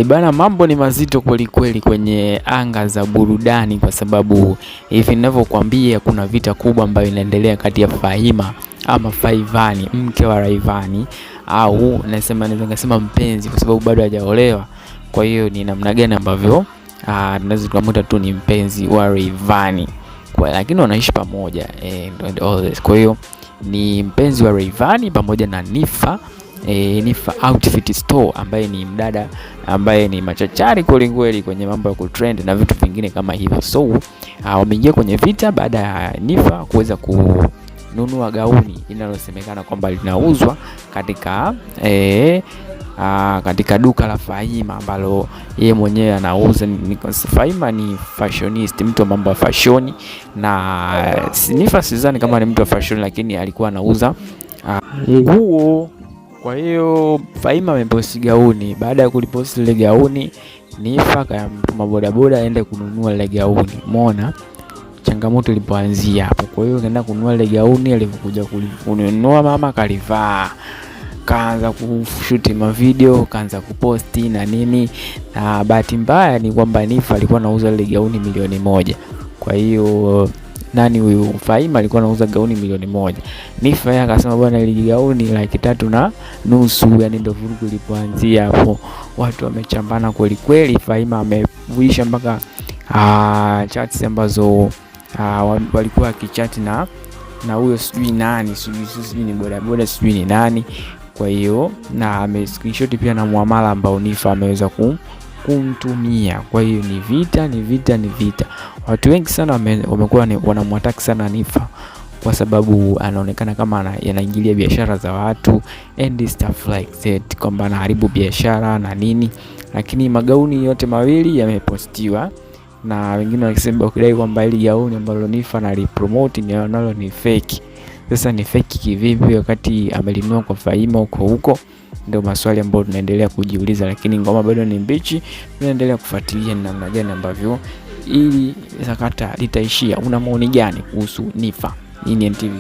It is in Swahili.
Bana, mambo ni mazito kweli kweli kwenye anga za burudani, kwa sababu hivi ninavyokuambia kuna vita kubwa ambayo inaendelea kati ya Fahima ama Faivani, mke wa Rayvanny, au naweza mpenzi, kwa sababu bado hajaolewa. Kwa hiyo ni namna gani ambavyo tunaweza tukamuita tu ni mpenzi wa Rayvanny, lakini wanaishi pamoja kwa hiyo ni mpenzi wa Rayvanny pamoja na Nifa Outfit Store, ambaye ni mdada ambaye ni machachari kweli kwenye mambo ya kutrend na vitu vingine kama hivyo. So wameingia kwenye vita baada ya Nifa kuweza kununua gauni linalosemekana kwamba linauzwa katika duka la Fahima ambalo yeye mwenyewe anauza. Fahima ni fashionist, mtu wa mambo ya fashion, na Nifa sidhani kama ni mtu wa fashion, lakini alikuwa anauza nguo. Kwa hiyo Fahima ameposti gauni. Baada ya kuliposti ile gauni, Nifa akamtuma bodaboda aende kununua ile gauni. Umeona changamoto ilipoanzia hapo. Kwa hiyo kaenda kununua ile gauni, alipokuja kununua mama kalivaa, kaanza kushuti video, kaanza kuposti na nini, na bahati mbaya ni kwamba Nifa alikuwa anauza ile gauni milioni 1. Kwa hiyo nani huyu Fahima alikuwa anauza gauni milioni 1. Nifa yeye akasema bwana, ile gauni 350,000. Yani ndio vurugu ilipoanzia hapo, watu wamechambana kweli. Fahima amevuisha mpaka chats ambazo walikuwa kichati na huyo sijui nani, sijui ni bodaboda, sijui ni nani. Kwa hiyo na ame screenshot pia na muamala ambao Nifa ameweza kumtumia. Kwa hiyo ni vita. Watu wengi sana wamekuwa wanamwataki sana Nifa, kwa sababu anaonekana kama anaingilia biashara za watu and stuff like that, kwamba anaharibu biashara na nini. Lakini magauni yote mawili yamepostiwa, na wengine wakisema kidai kwamba ile gauni ambalo Nifa analipromote nalo ni fake. Sasa ni fake kivipi wakati amelinunua kwa Fahima huko? Ndio maswali ambayo tunaendelea kujiuliza, lakini ngoma bado ni mbichi. Tunaendelea kufuatilia namna gani ambavyo ili sakata litaishia. Una maoni gani kuhusu Nifa? Hii ni NTV.